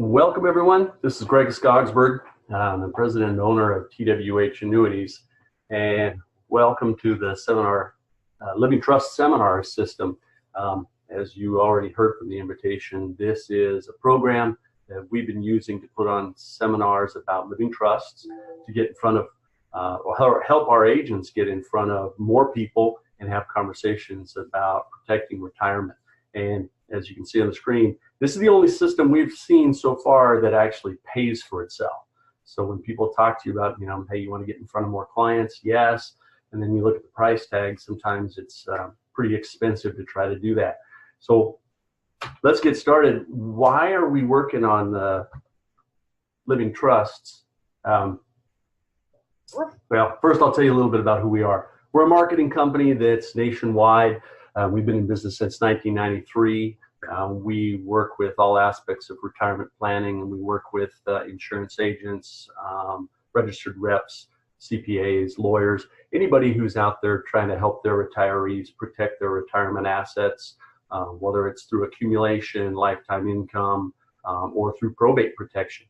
Welcome, everyone. This is Greg Skogsberg. I'm the president and owner of TWH Annuities, and welcome to the seminar, Living Trust Seminar System. As you already heard from the invitation, this is a program that we've been using to put on seminars about living trusts to get in front of, or help our agents get in front of more people and have conversations about protecting retirement. And as you can see on the screen, this is the only system we've seen so far that actually pays for itself. So when people talk to you about, hey, you want to get in front of more clients? Yes. And then you look at the price tag, sometimes it's pretty expensive to try to do that. So let's get started. Why are we working on living trusts? Well, first I'll tell you a little bit about who we are. We're a marketing company that's nationwide. We've been in business since 1993. We work with all aspects of retirement planning, and we work with insurance agents, registered reps, CPAs, lawyers, anybody who's out there trying to help their retirees protect their retirement assets, whether it's through accumulation, lifetime income, or through probate protection.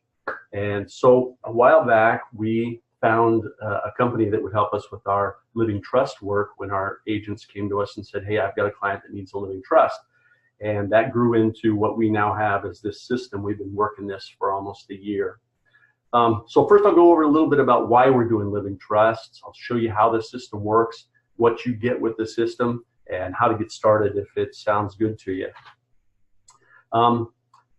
And so a while back, we found a company that would help us with our living trust work when our agents came to us and said, hey, I've got a client that needs a living trust. And that grew into what we now have as this system. We've been working this for almost a year. So first I'll go over a little bit about why we're doing living trusts. I'll show you how the system works, what you get with the system, and how to get started if it sounds good to you.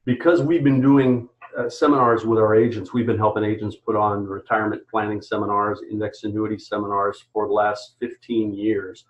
Because we've been doing seminars with our agents, we've been helping agents put on retirement planning seminars, index annuity seminars for the last 15 years.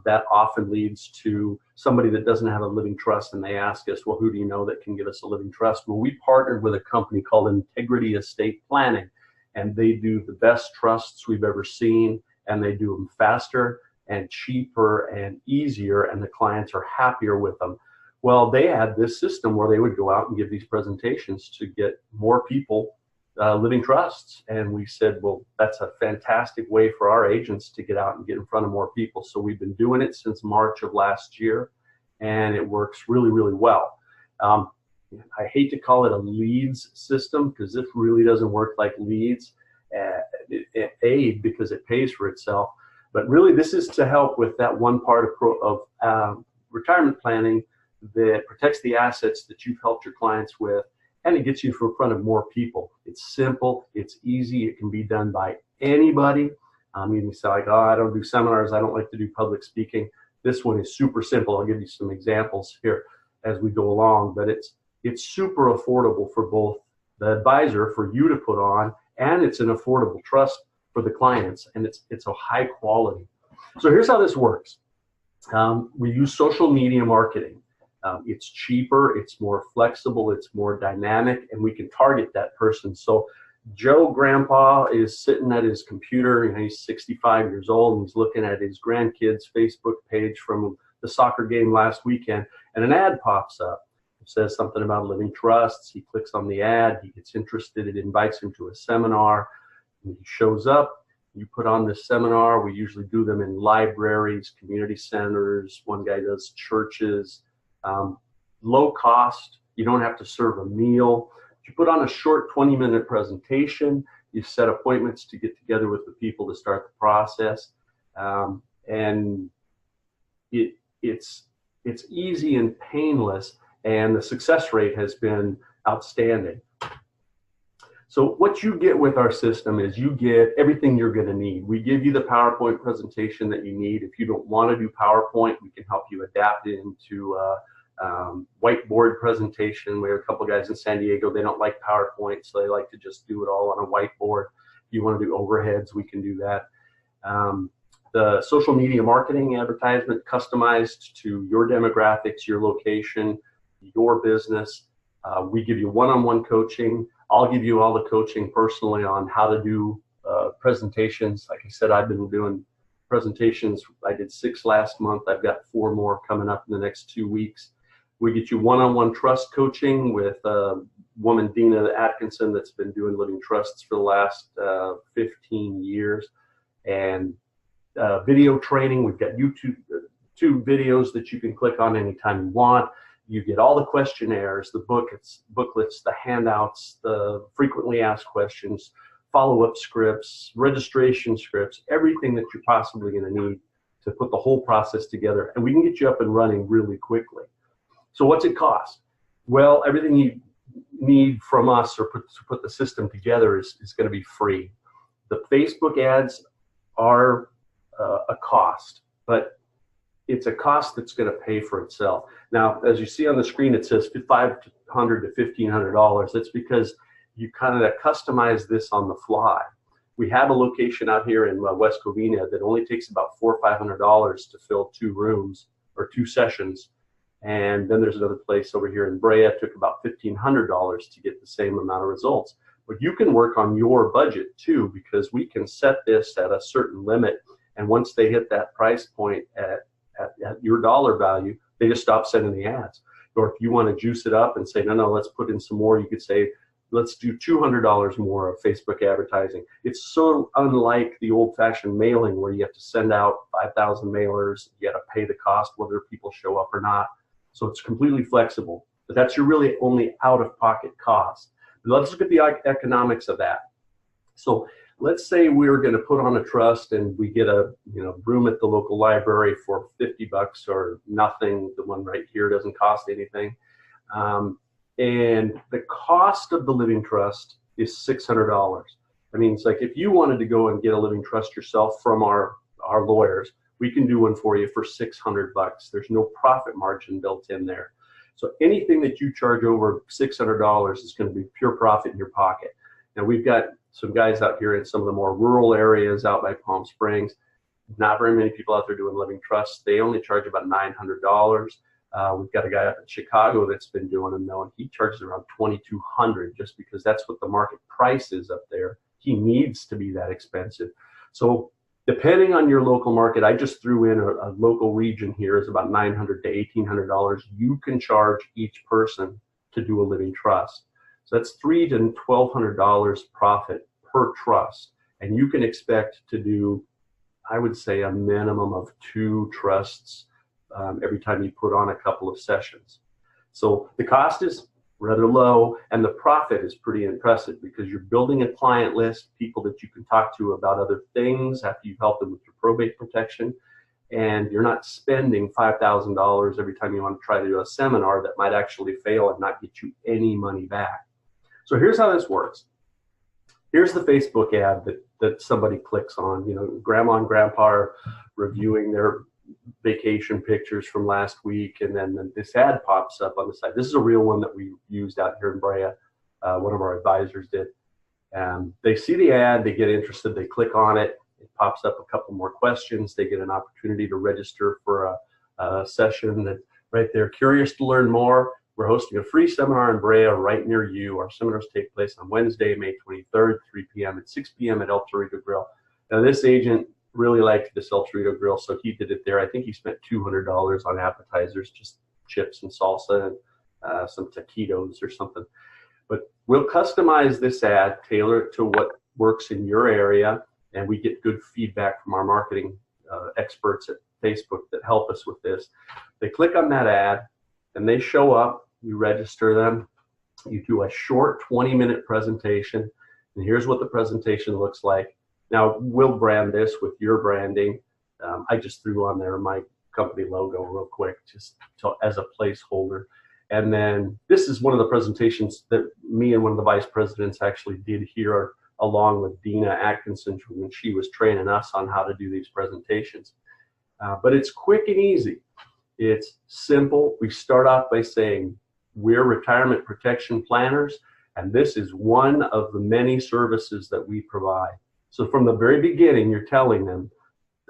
That often leads to somebody that doesn't have a living trust, and they ask us, well, who do you know that can give us a living trust? Well, we partnered with a company called Integrity Estate Planning, and they do the best trusts we've ever seen, and they do them faster and cheaper and easier, and the clients are happier with them. Well, they had this system where they would go out and give these presentations to get more people living trusts. And we said, well, that's a fantastic way for our agents to get out and get in front of more people. So we've been doing it since March of last year, and it works really, really well. I hate to call it a leads system because this really doesn't work like leads. It because it pays for itself. But really, this is to help with that one part of retirement planning that protects the assets that you've helped your clients with, and it gets you in front of more people. It's simple, it's easy, it can be done by anybody. You can say like, oh, I don't do seminars, I don't like to do public speaking. This one is super simple. I'll give you some examples here as we go along, but it's super affordable for both the advisor, for you to put on, and it's an affordable trust for the clients, and it's a high quality. So here's how this works. We use social media marketing. It's cheaper, it's more flexible, it's more dynamic, and we can target that person. So Joe Grandpa is sitting at his computer, he's 65 years old, and he's looking at his grandkids' Facebook page from the soccer game last weekend, and an ad pops up. It says something about living trusts. He clicks on the ad, he gets interested, it invites him to a seminar, and he shows up. You put on this seminar. We usually do them in libraries, community centers. One guy does churches. Low cost, you don't have to serve a meal. You put on a short 20-minute presentation, you set appointments to get together with the people to start the process, and it's easy and painless, and the success rate has been outstanding. So what you get with our system is you get everything you're going to need. We give you the PowerPoint presentation that you need. If you don't want to do PowerPoint, we can help you adapt it into whiteboard presentation. We have a couple of guys in San Diego, they don't like PowerPoint, so they like to just do it all on a whiteboard. If you want to do overheads, we can do that. The social media marketing advertisement customized to your demographics, your location, your business. We give you one-on-one coaching. I'll give you all the coaching personally on how to do presentations. Like I said, I've been doing presentations. I did 6 last month. I've got 4 more coming up in the next 2 weeks. We get you one-on-one trust coaching with a woman, Dina Atkinson, that's been doing living trusts for the last 15 years. And video training. We've got YouTube videos that you can click on anytime you want. You get all the questionnaires, the booklets, the handouts, the frequently asked questions, follow-up scripts, registration scripts, everything that you're possibly going to need to put the whole process together. And we can get you up and running really quickly. So what's it cost? Well, everything you need from us or to put the system together is going to be free. The Facebook ads are a cost, but it's a cost that's going to pay for itself. Now, as you see on the screen, it says $500 to $1,500. That's because you kind of customize this on the fly. We have a location out here in West Covina that only takes about $400 or $500 to fill 2 rooms or 2 sessions. And then there's another place over here in Brea. It took about $1,500 to get the same amount of results. But you can work on your budget too, because we can set this at a certain limit. And once they hit that price point at your dollar value, they just stop sending the ads. Or if you want to juice it up and say, no, let's put in some more, you could say, let's do $200 more of Facebook advertising. It's so unlike the old-fashioned mailing where you have to send out 5,000 mailers, you got to pay the cost whether people show up or not. So it's completely flexible, but that's your really only out-of-pocket cost. But let's look at the economics of that. So let's say we're going to put on a trust and we get a room at the local library for $50 or nothing. The one right here doesn't cost anything. And the cost of the living trust is $600. I mean, it's like if you wanted to go and get a living trust yourself from our lawyers, we can do one for you for $600. There's no profit margin built in there. So anything that you charge over $600 is going to be pure profit in your pocket. Now we've got some guys out here in some of the more rural areas out by Palm Springs. Not very many people out there doing living trusts. They only charge about $900. We've got a guy up in Chicago that's been doing them now, and he charges around $2,200 just because that's what the market price is up there. He needs to be that expensive. So depending on your local market, I just threw in a local region here is about $900 to $1,800 you can charge each person to do a living trust. So that's $300 to $1,200 profit per trust. And you can expect to do, I would say, a minimum of 2 trusts every time you put on a couple of sessions. So the cost is rather low and the profit is pretty impressive because you're building a client list, people that you can talk to about other things after you've helped them with your probate protection, and you're not spending $5,000 every time you want to try to do a seminar that might actually fail and not get you any money back. So here's how this works. Here's the Facebook ad that somebody clicks on. Grandma and grandpa are reviewing their vacation pictures from last week, and then this ad pops up on the side. This is a real one that we used out here in Brea. One of our advisors did. They see the ad, they get interested, they click on it. It pops up a couple more questions. They get an opportunity to register for a session that right there. Curious to learn more? We're hosting a free seminar in Brea right near you. Our seminars take place on Wednesday, May 23rd, 3 p.m. and 6 p.m. at El Torito Grill. Now, this agent really liked this El Torito Grill, so he did it there. I think he spent $200 on appetizers, just chips and salsa and some taquitos or something. But we'll customize this ad, tailor it to what works in your area, and we get good feedback from our marketing experts at Facebook that help us with this. They click on that ad, and they show up. You register them. You do a short 20-minute presentation, and here's what the presentation looks like. Now, we'll brand this with your branding. I just threw on there my company logo real quick, just as a placeholder. And then this is one of the presentations that me and one of the vice presidents actually did here, along with Dina Atkinson, when she was training us on how to do these presentations. But it's quick and easy. It's simple. We start off by saying, we're retirement protection planners, and this is one of the many services that we provide. So from the very beginning, you're telling them,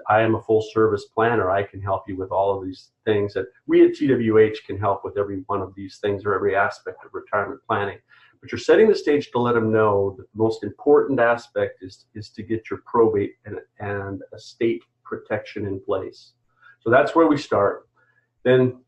I am a full service planner. I can help you with all of these things. That we at TWH can help with every one of these things or every aspect of retirement planning. But you're setting the stage to let them know that the most important aspect is to get your probate and estate protection in place. So that's where we start. Then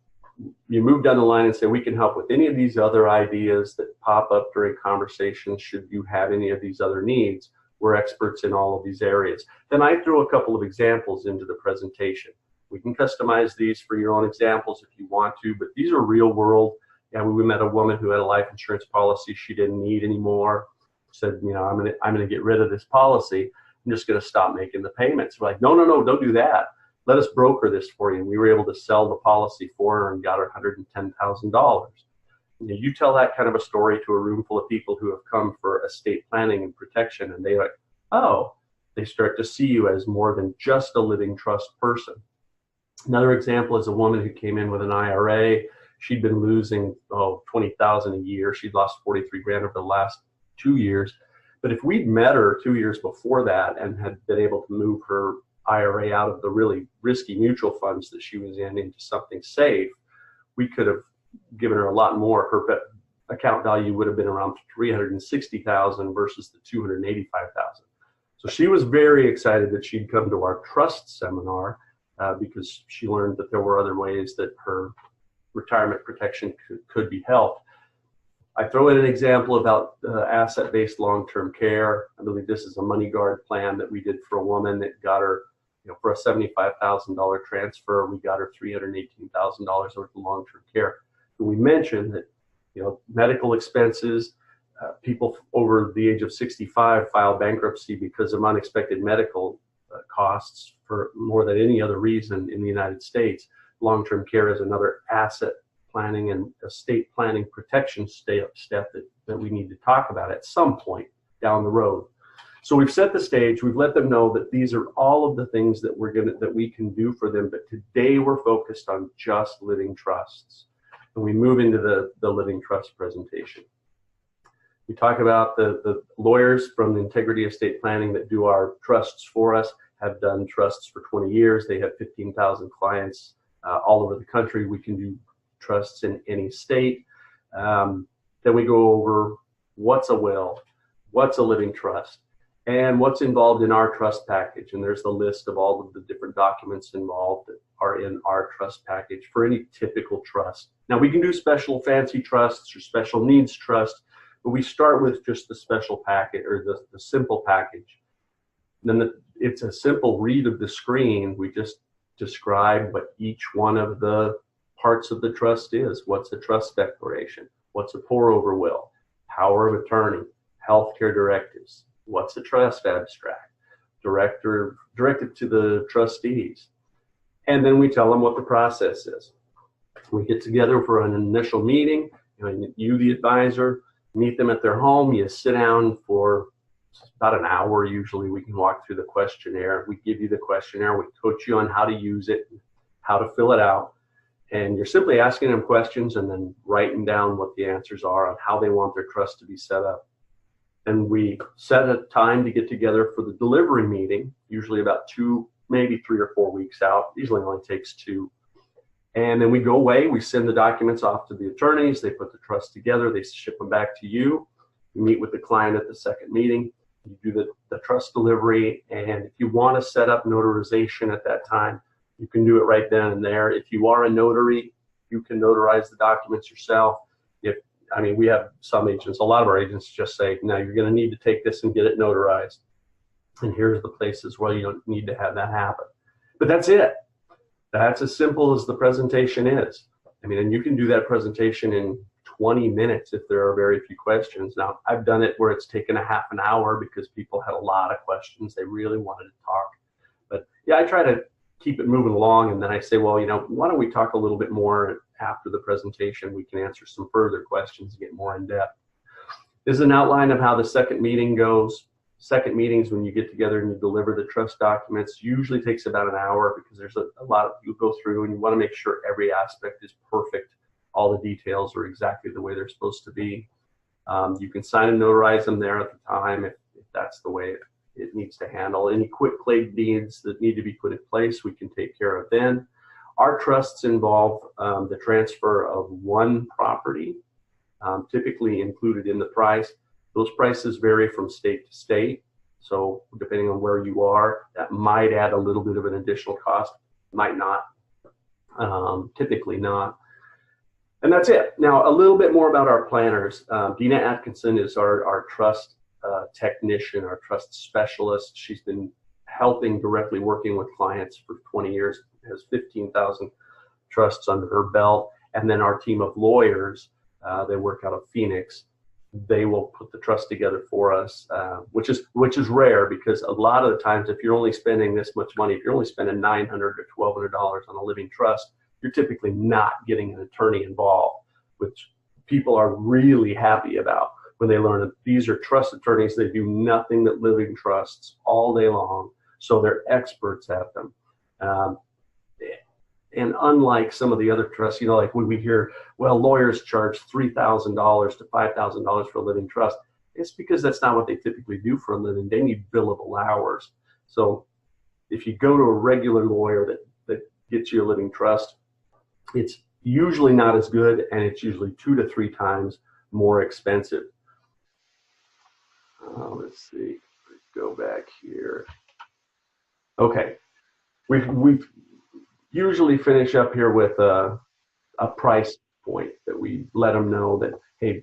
you move down the line and say, we can help with any of these other ideas that pop up during conversations should you have any of these other needs. We're experts in all of these areas. Then I throw a couple of examples into the presentation. We can customize these for your own examples if you want to, but these are real world. Yeah, we met a woman who had a life insurance policy she didn't need anymore. Said, you know, I'm gonna get rid of this policy. I'm just gonna stop making the payments. We're like, no, don't do that. Let us broker this for you. And we were able to sell the policy for her and got her $110,000. You tell that kind of a story to a room full of people who have come for estate planning and protection, and they like, oh, they start to see you as more than just a living trust person. Another example is a woman who came in with an IRA. She'd been losing $20,000 a year. She'd lost 43 grand over the last 2 years. But if we'd met her 2 years before that and had been able to move her IRA out of the really risky mutual funds that she was in into something safe, we could have given her a lot more. Her account value would have been around $360,000 versus the $285,000. So she was very excited that she'd come to our trust seminar because she learned that there were other ways that her retirement protection could be helped. I throw in an example about asset-based long-term care. I believe this is a money guard plan that we did for a woman that got her, for a $75,000 transfer, we got her $318,000 worth of long-term care. And we mentioned that, medical expenses, people over the age of 65 file bankruptcy because of unexpected medical costs for more than any other reason in the United States. Long-term care is another asset planning and estate planning protection step that we need to talk about at some point down the road. So we've set the stage. We've let them know that these are all of the things that we can do for them. But today we're focused on just living trusts, and we move into the living trust presentation. We talk about the lawyers from the Integrity Estate Planning that do our trusts for us, have done trusts for 20 years. They have 15,000 clients all over the country. We can do trusts in any state. Then we go over what's a will, what's a living trust, and what's involved in our trust package. And there's the list of all of the different documents involved that are in our trust package for any typical trust. Now we can do special fancy trusts or special needs trust, but we start with just the special package or the simple package. Then it's a simple read of the screen. We just describe what each one of the parts of the trust is. What's a trust declaration? What's a pour-over will? Power of attorney? Healthcare directives? What's a trust abstract? Directive to the trustees? And then we tell them what the process is. We get together for an initial meeting. You, the advisor, meet them at their home. You sit down for about an hour. Usually we can walk through the questionnaire. We give you the questionnaire. We coach you on how to use it, how to fill it out. And you're simply asking them questions and then writing down what the answers are on how they want their trust to be set up. And we set a time to get together for the delivery meeting, usually about 2, maybe 3 or 4 weeks out. Usually only takes 2. And then we go away. We send the documents off to the attorneys. They put the trust together. They ship them back to you. You meet with the client at the second meeting. You do the trust delivery. And if you want to set up notarization at that time, you can do it right then and there. If you are a notary, you can notarize the documents yourself. We have some agents, a lot of our agents just say, now you're going to need to take this and get it notarized. And here's the places where you don't need to have that happen. But that's it. That's as simple as the presentation is. And you can do that presentation in 20 minutes if there are very few questions. Now, I've done it where it's taken a half an hour because people had a lot of questions. They really wanted to talk. But yeah, I try to keep it moving along, and then I say, well, why don't we talk a little bit more after the presentation? We can answer some further questions and get more in depth. This is an outline of how the second meeting goes. Second meetings, when you get together and you deliver the trust documents, usually takes about an hour because there's a lot you go through, and you want to make sure every aspect is perfect. All the details are exactly the way they're supposed to be. You can sign and notarize them there at the time if that's the way it needs to handle. Any quick claim deeds that need to be put in place, we can take care of then. Our trusts involve the transfer of one property, typically included in the price. Those prices vary from state to state. So depending on where you are, that might add a little bit of an additional cost, might not, typically not. And that's it. Now, a little bit more about our planners. Dina Atkinson is our trust technician, our trust specialist. She's been helping directly working with clients for 20 years. has 15,000 trusts under her belt. And then our team of lawyers, they work out of Phoenix. They will put the trust together for us, which is rare, because a lot of the times, if you're only spending this much money, if you're only spending $900 or $1,200 on a living trust, you're typically not getting an attorney involved, which people are really happy about when they learn that these are trust attorneys. They do nothing but living trusts all day long, so they're experts at them. And unlike some of the other trusts, like when we hear, well, lawyers charge $3,000 to $5,000 for a living trust, it's because that's not what they typically do for a living. They need billable hours. So if you go to a regular lawyer that gets you a living trust, it's usually not as good, and it's usually 2 to 3 times more expensive. Let's see, go back here. Okay, we've usually finish up here with a price point that we let them know that, hey,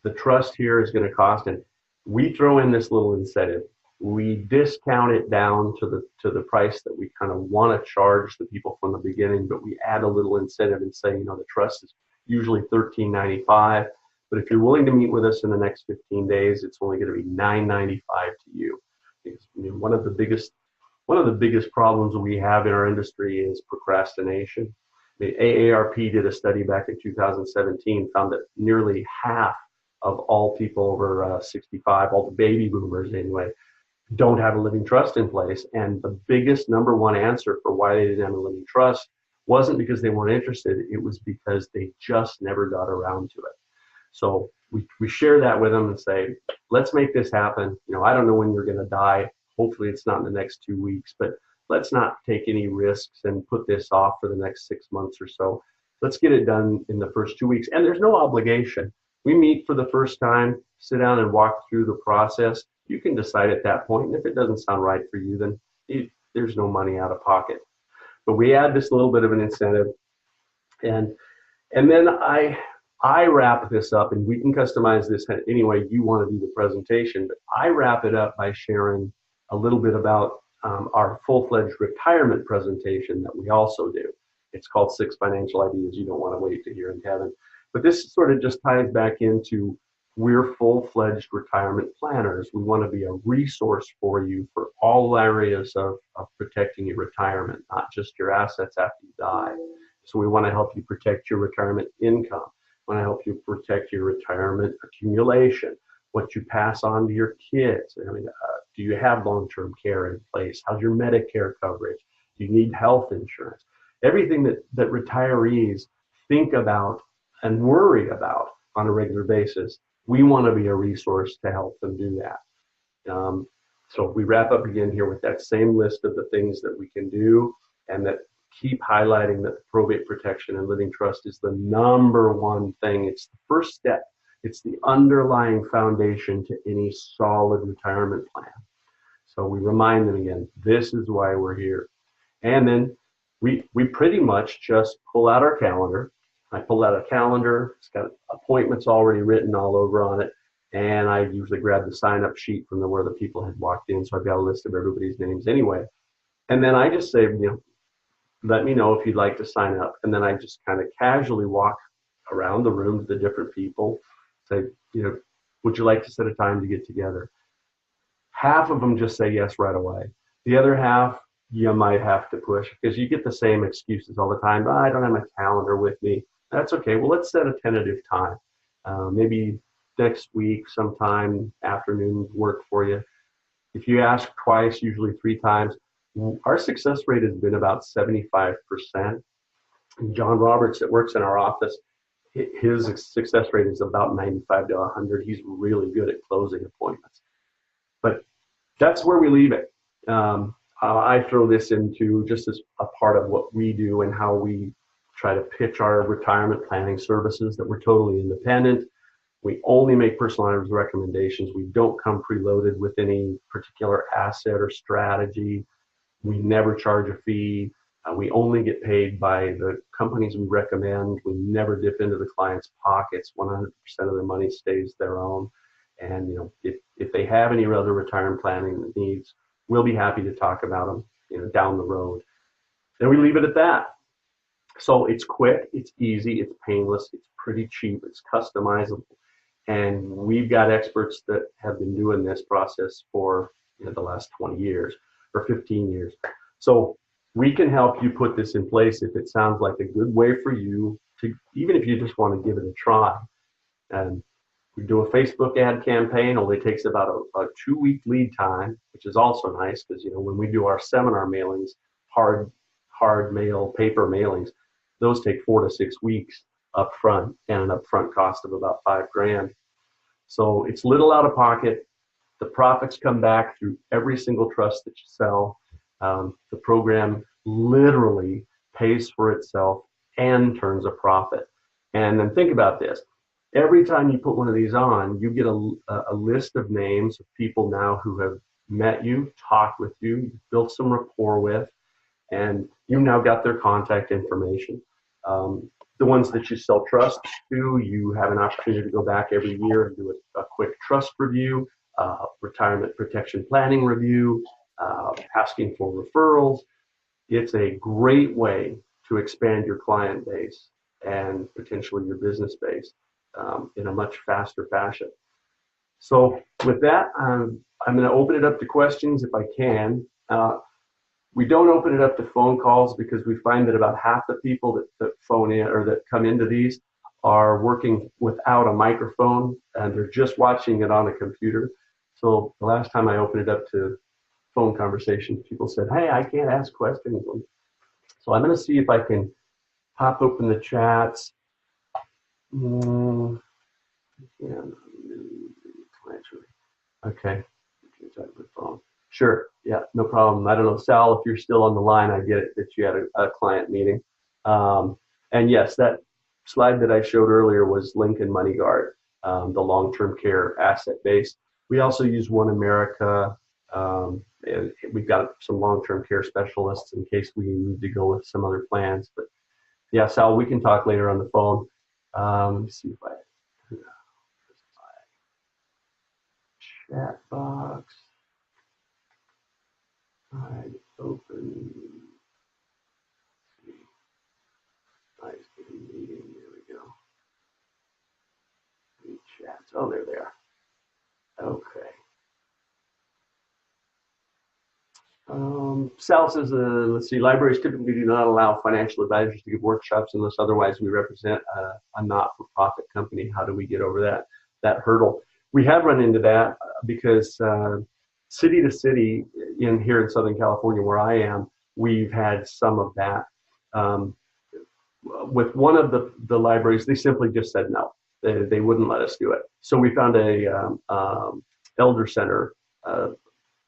the trust here is going to cost, and we throw in this little incentive. We discount it down to the price that we kind of want to charge the people from the beginning, but we add a little incentive and say, the trust is usually $13.95, but if you're willing to meet with us in the next 15 days, it's only going to be $9.95 to you. Because, one of the biggest problems we have in our industry is procrastination. The AARP did a study back in 2017, found that nearly half of all people over 65, all the baby boomers anyway, don't have a living trust in place. And the biggest number one answer for why they didn't have a living trust wasn't because they weren't interested. It was because they just never got around to it. So we share that with them and say, let's make this happen. I don't know when you're going to die. Hopefully it's not in the next 2 weeks, but let's not take any risks and put this off for the next 6 months or so. Let's get it done in the first 2 weeks. And there's no obligation. We meet for the first time, sit down and walk through the process. You can decide at that point, and if it doesn't sound right for you, then there's no money out of pocket. But we add this little bit of an incentive, and then I wrap this up, and we can customize this any way you want to do the presentation, but I wrap it up by sharing a little bit about our full-fledged retirement presentation that we also do. It's called 6 Financial Ideas You Don't Want to Wait to Hear in Heaven. But this sort of just ties back into, we're full-fledged retirement planners. We want to be a resource for you for all areas of protecting your retirement, not just your assets after you die. So we want to help you protect your retirement income. We want to help you protect your retirement accumulation, what you pass on to your kids. Do you have long-term care in place? How's your Medicare coverage? Do you need health insurance? Everything that retirees think about and worry about on a regular basis, we want to be a resource to help them do that. So we wrap up again here with that same list of the things that we can do, and that keep highlighting that probate protection and living trust is the number one thing. It's the first step. It's the underlying foundation to any solid retirement plan. So we remind them again, this is why we're here. And then we pretty much just pull out our calendar. I pull out a calendar. It's got appointments already written all over on it. And I usually grab the sign-up sheet from where the people had walked in. So I've got a list of everybody's names anyway. And then I just say, let me know if you'd like to sign up. And then I just kind of casually walk around the room to the different people, say, would you like to set a time to get together? Half of them just say yes right away. The other half, you might have to push, because you get the same excuses all the time. I don't have my calendar with me. That's okay. Well, let's set a tentative time. Maybe next week, sometime afternoon work for you. If you ask twice, usually 3 times, our success rate has been about 75%. John Roberts, that works in our office, his success rate is about 95 to 100. He's really good at closing appointments. But that's where we leave it. I throw this into just as a part of what we do and how we try to pitch our retirement planning services, that we're totally independent. We only make personalized recommendations. We don't come preloaded with any particular asset or strategy. We never charge a fee. We only get paid by the companies we recommend. We never dip into the client's pockets. 100% of their money stays their own. And if they have any other retirement planning needs, we'll be happy to talk about them down the road. And we leave it at that. So it's quick, it's easy, it's painless, it's pretty cheap, it's customizable. And we've got experts that have been doing this process for the last 20 years or 15 years. So we can help you put this in place if it sounds like a good way for you to, even if you just want to give it a try. And we do a Facebook ad campaign, only takes about a 2-week lead time, which is also nice because, when we do our seminar mailings, hard mail, paper mailings, those take 4 to 6 weeks up front and an upfront cost of about $5,000. So it's little out of pocket. The profits come back through every single trust that you sell. The program literally pays for itself and turns a profit. And then think about this. Every time you put one of these on, you get a list of names of people now who have met you, talked with you, built some rapport with, and you now got their contact information. The ones that you sell trusts to, you have an opportunity to go back every year and do a quick trust review, retirement protection planning review, asking for referrals. It's a great way to expand your client base and potentially your business base in a much faster fashion. So with that, I'm going to open it up to questions if I can. We don't open it up to phone calls because we find that about half the people that phone in or that come into these are working without a microphone and they're just watching it on a computer. So the last time I opened it up to phone conversations, people said, hey, I can't ask questions. So I'm going to see if I can pop open the chats. Okay. Sure. Yeah, no problem. I don't know, Sal, if you're still on the line, I get it that you had a client meeting. And yes, that slide that I showed earlier was Lincoln Money Guard, the long-term care asset base. We also use One America. We've got some long-term care specialists in case we need to go with some other plans. But yeah, Sal, we can talk later on the phone. Let me see if I chat box. Hide open. Nice meeting. There we go. Chats. Oh, there they are. Okay. Sal says, let's see, libraries typically do not allow financial advisors to give workshops unless otherwise we represent a not-for-profit company. How do we get over that hurdle? We have run into that because city to city here in Southern California where I am, we've had some of that. With one of the libraries, they simply just said no. They wouldn't let us do it. So we found a elder center,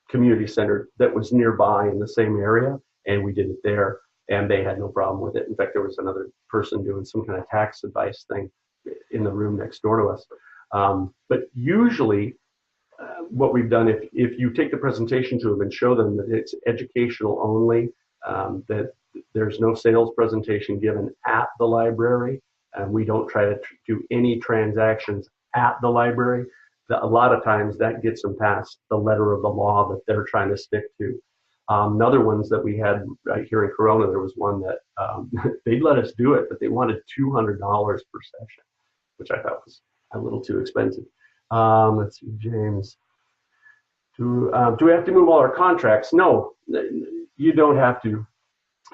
community center that was nearby in the same area, and we did it there, and they had no problem with it. In fact, there was another person doing some kind of tax advice thing in the room next door to us. But usually what we've done, if you take the presentation to them and show them that it's educational only, that there's no sales presentation given at the library, and we don't try to do any transactions at the library, a lot of times that gets them past the letter of the law that they're trying to stick to. Other ones that we had right here in Corona, there was one that they'd let us do it, but they wanted $200 per session, which I thought was a little too expensive. Let's see, James. Do we have to move all our contracts? No, you don't have to.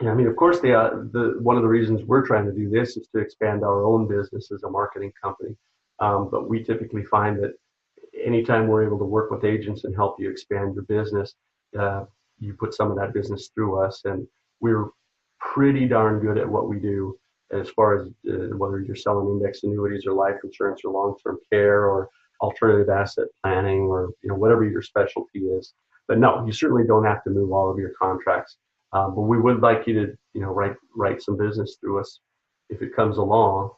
Yeah, I mean, of course, one of the reasons we're trying to do this is to expand our own business as a marketing company. But we typically find that anytime we're able to work with agents and help you expand your business, you put some of that business through us, and we're pretty darn good at what we do as far as whether you're selling index annuities or life insurance or long-term care or alternative asset planning or whatever your specialty is. But no, you certainly don't have to move all of your contracts. But we would like you to write some business through us if it comes along.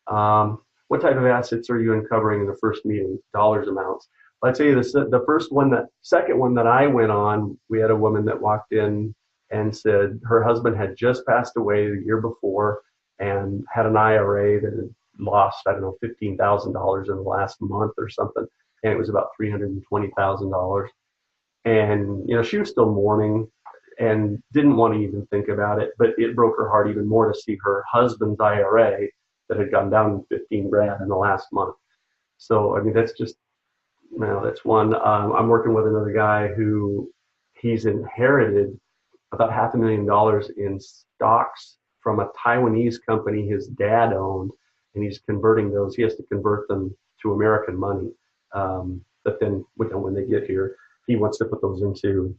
What type of assets are you uncovering in the first meeting? Dollars amounts. I'd say the second one that I went on, we had a woman that walked in and said her husband had just passed away the year before and had an IRA that had lost, $15,000 in the last month or something. And it was about $320,000. And, she was still mourning. and didn't want to even think about it, but it broke her heart even more to see her husband's IRA that had gone down 15 grand in the last month. So, I mean, that's just, that's one. I'm working with another guy who he's inherited about $500,000 in stocks from a Taiwanese company his dad owned, and he's converting those. He has to convert them to American money. But then when they get here, he wants to put those into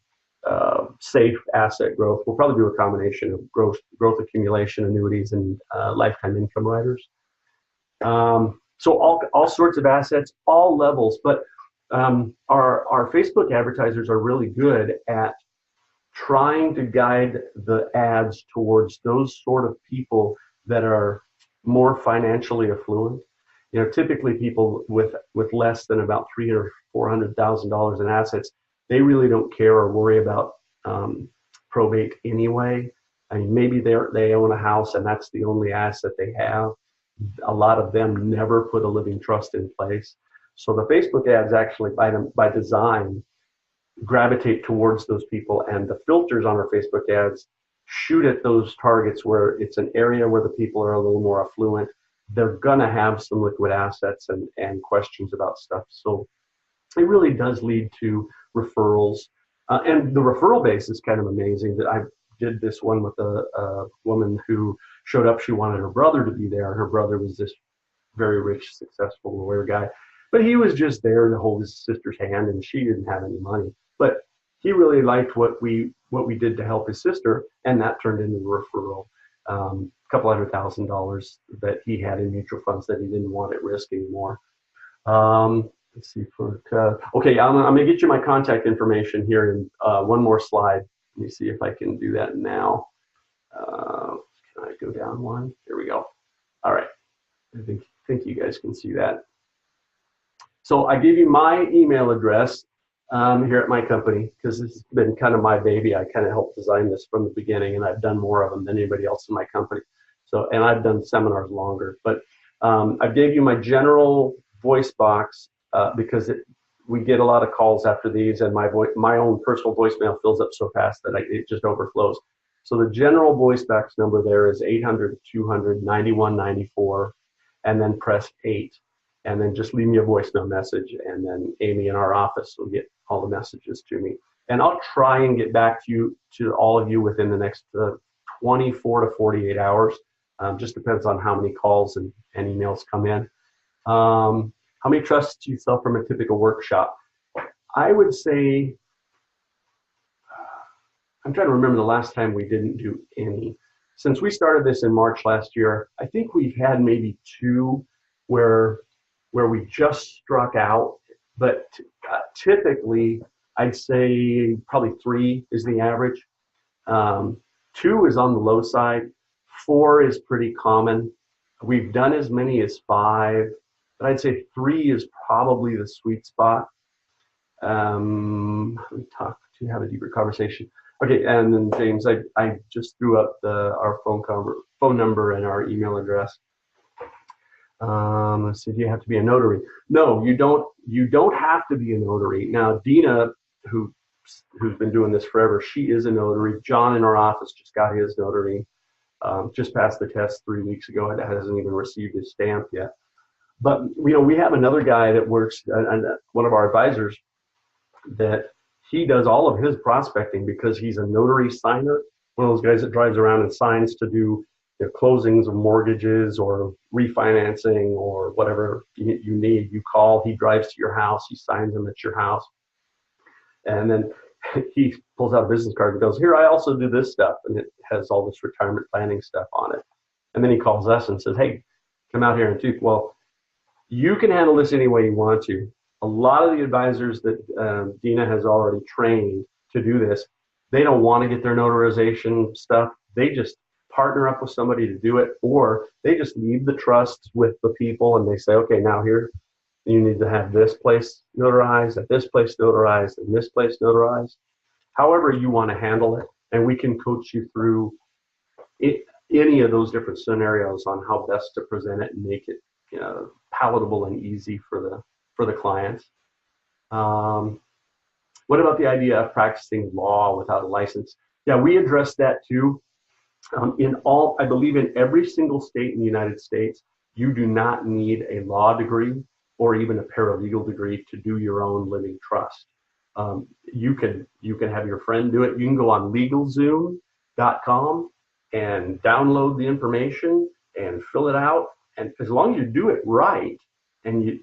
safe asset growth. We'll probably do a combination of growth accumulation, annuities, and lifetime income riders. So all sorts of assets, all levels. But our Facebook advertisers are really good at trying to guide the ads towards those sort of people that are more financially affluent. Typically people with less than about $300,000 or $400,000 in assets, they really don't care or worry about probate anyway. I mean, maybe they own a house and that's the only asset they have. A lot of them never put a living trust in place. So the Facebook ads actually, by design, gravitate towards those people, and the filters on our Facebook ads shoot at those targets where it's an area where the people are a little more affluent. They're gonna have some liquid assets and questions about stuff. So it really does lead to referrals. And the referral base is kind of amazing. That I did this one with a woman who showed up. She wanted her brother to be there. Her brother was this very rich, successful lawyer guy, but he was just there to hold his sister's hand, and she didn't have any money. But he really liked what we did to help his sister, and that turned into a referral. A couple $100,000 that he had in mutual funds that he didn't want at risk anymore. Let's see. Okay, I'm gonna get you my contact information here in one more slide. Let me see if I can do that now. Can I go down one? Here we go. All right. I think you guys can see that. So I gave you my email address here at my company, because this has been kind of my baby. I kind of helped design this from the beginning, and I've done more of them than anybody else in my company. So, and I've done seminars longer, but I gave you my general voice box because we get a lot of calls after these, and my own personal voicemail fills up so fast that it just overflows. So the general voice box number there is 800-200-9194, and then press 8. And then just leave me a voicemail message, and then Amy in our office will get all the messages to me. And I'll try and get back to all of you within the next 24 to 48 hours. Just depends on how many calls and emails come in. How many trusts do you sell from a typical workshop? I would say, I'm trying to remember the last time we didn't do any. Since we started this in March last year, I think we've had maybe 2 where we just struck out, but typically I'd say probably 3 is the average. 2 is on the low side. 4 is pretty common. We've done as many as 5, but I'd say 3 is probably the sweet spot. Let me have a deeper conversation. Okay, and then James, I just threw up our phone number and our email address. Let's see, do you have to be a notary? No, you don't. You don't have to be a notary. Now, Dina, who's been doing this forever, she is a notary. John in our office just got his notary. Just passed the test 3 weeks ago. It hasn't even received his stamp yet. But we have another guy that works, one of our advisors, that he does all of his prospecting because he's a notary signer. One of those guys that drives around and signs to do closings of mortgages or refinancing or whatever you need. You call, he drives to your house, he signs them at your house. And then he pulls out a business card and goes, here, I also do this stuff. And it has all this retirement planning stuff on it. And then he calls us and says, hey, come out here and do. Well, you can handle this any way you want to. A lot of the advisors that Dina has already trained to do this, they don't want to get their notarization stuff. They just partner up with somebody to do it, or they just leave the trust with the people and they say, okay, now here, you need to have this place notarized, at this place notarized, and this place notarized. However you want to handle it, and we can coach you through any of those different scenarios on how best to present it and make it palatable and easy for the clients. What about the idea of practicing law without a license? Yeah, we address that too. I believe in every single state in the United States, you do not need a law degree or even a paralegal degree to do your own living trust. You can have your friend do it. You can go on LegalZoom.com and download the information and fill it out. And as long as you do it right, and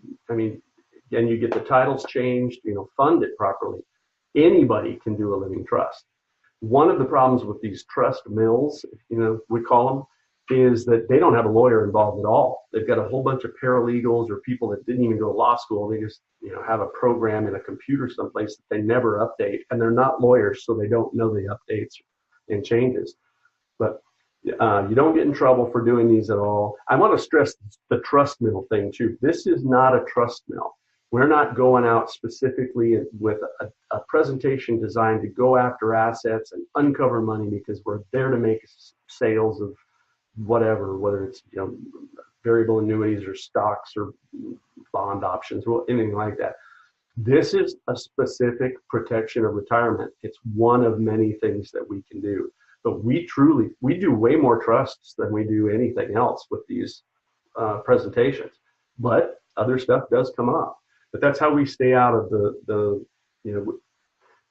and you get the titles changed, fund it properly, anybody can do a living trust. One of the problems with these trust mills, we call them, is that they don't have a lawyer involved at all. They've got a whole bunch of paralegals or people that didn't even go to law school. They just, have a program in a computer someplace that they never update, and they're not lawyers, so they don't know the updates and changes. But you don't get in trouble for doing these at all. I want to stress the trust mill thing too. This is not a trust mill. We're not going out specifically with a presentation designed to go after assets and uncover money, because we're there to make sales of whatever, whether it's variable annuities or stocks or bond options or anything like that. This is a specific protection of retirement. It's one of many things that we can do. But we do way more trusts than we do anything else with these presentations. But other stuff does come up. But that's how we stay out of the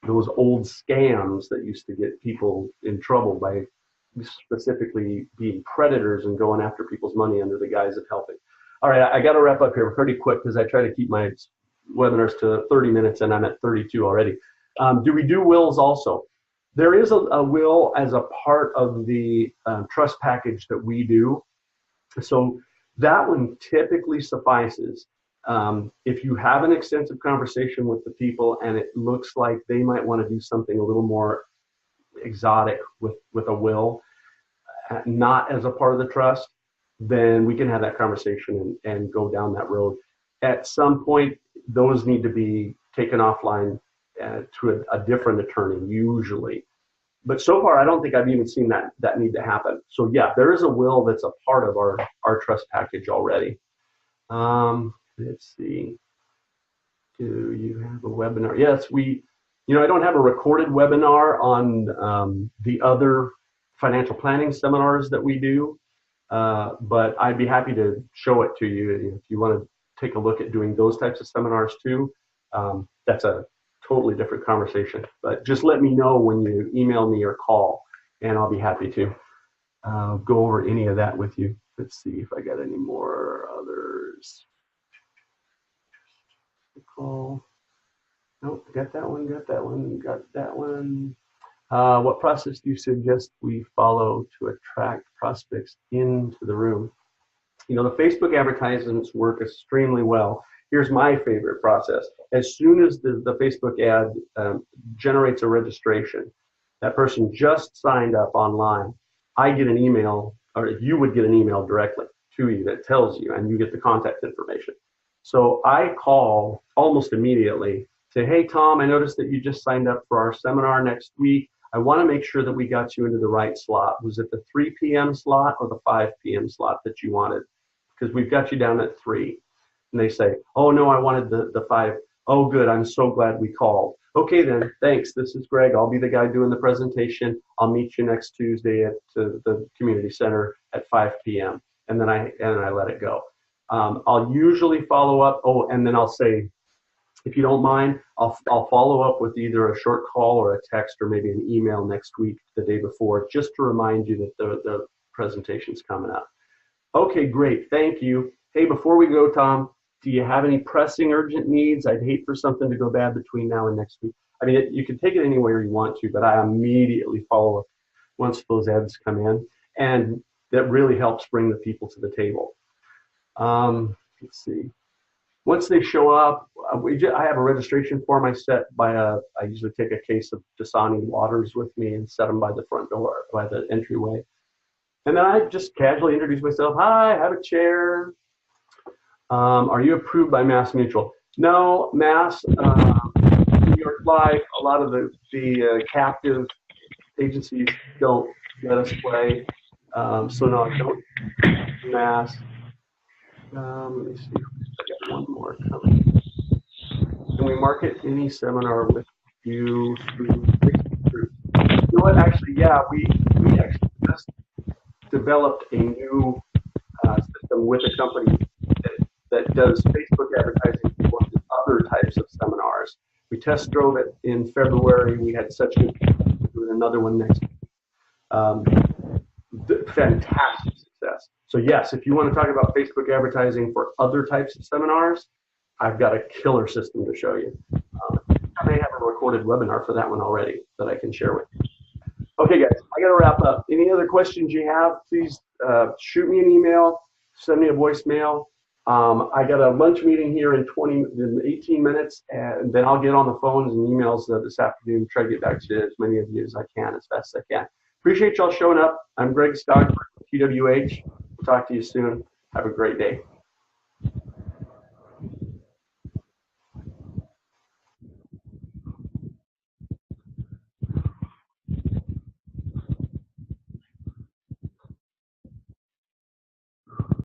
those old scams that used to get people in trouble by specifically being predators and going after people's money under the guise of helping. All right, I got to wrap up here pretty quick because I try to keep my webinars to 30 minutes and I'm at 32 already. Do we do wills also? There is a will as a part of the trust package that we do. So that one typically suffices. If you have an extensive conversation with the people and it looks like they might want to do something a little more exotic with a will, not as a part of the trust, then we can have that conversation and go down that road. At some point, those need to be taken offline to a different attorney usually. But so far, I don't think I've even seen that need to happen. So yeah, there is a will that's a part of our trust package already. Let's see. Do you have a webinar? Yes, I don't have a recorded webinar on the other financial planning seminars that we do, but I'd be happy to show it to you if you want to take a look at doing those types of seminars too. That's a totally different conversation, but just let me know when you email me or call, and I'll be happy to go over any of that with you. Let's see if I got any more others. Call. Nope, got that one, got that one, got that one. What process do you suggest we follow to attract prospects into the room? The Facebook advertisements work extremely well. Here's my favorite process. As soon as the Facebook ad generates a registration, that person just signed up online, I get an email, or you would get an email directly to you that tells you, and you get the contact information. So I call almost immediately, say, hey, Tom, I noticed that you just signed up for our seminar next week. I want to make sure that we got you into the right slot. Was it the 3 p.m. slot or the 5 p.m. slot that you wanted? Because we've got you down at 3. And they say, oh, no, I wanted the 5. Oh, good. I'm so glad we called. Okay, then. Thanks. This is Greg. I'll be the guy doing the presentation. I'll meet you next Tuesday at the community center at 5 p.m. And then I let it go. I'll usually follow up. Oh, and then I'll say, if you don't mind, I'll follow up with either a short call or a text or maybe an email next week, the day before, just to remind you that the presentation's coming up. Okay, great. Thank you. Hey, before we go, Tom, do you have any pressing urgent needs? I'd hate for something to go bad between now and next week. I mean, you can take it anywhere you want to, but I immediately follow up once those ads come in. And that really helps bring the people to the table. Let's see. Once they show up, I have a registration form I set I usually take a case of Dasani waters with me and set them by the front door, by the entryway. And then I just casually introduce myself. Hi, have a chair. Are you approved by Mass Mutual? No, Mass, New York Life, a lot of the captive agencies don't let us play. So no, I don't. Mass. Let me see. I got one more coming. Can we market any seminar with you through Facebook groups? know what? Actually, yeah, we actually just developed a new system with a company that does Facebook advertising for other types of seminars. We test drove it in February. We had such good, we're doing another one next week. Fantastic success. So yes, if you want to talk about Facebook advertising for other types of seminars, I've got a killer system to show you. I may have a recorded webinar for that one already that I can share with you. Okay, guys, I got to wrap up. Any other questions you have, please shoot me an email, send me a voicemail. I got a lunch meeting here in 18 minutes, and then I'll get on the phones and emails this afternoon, try to get back to as many of you as I can, as fast as I can. Appreciate y'all showing up. I'm Greg Stockford from TWH. We'll talk to you soon. Have a great day.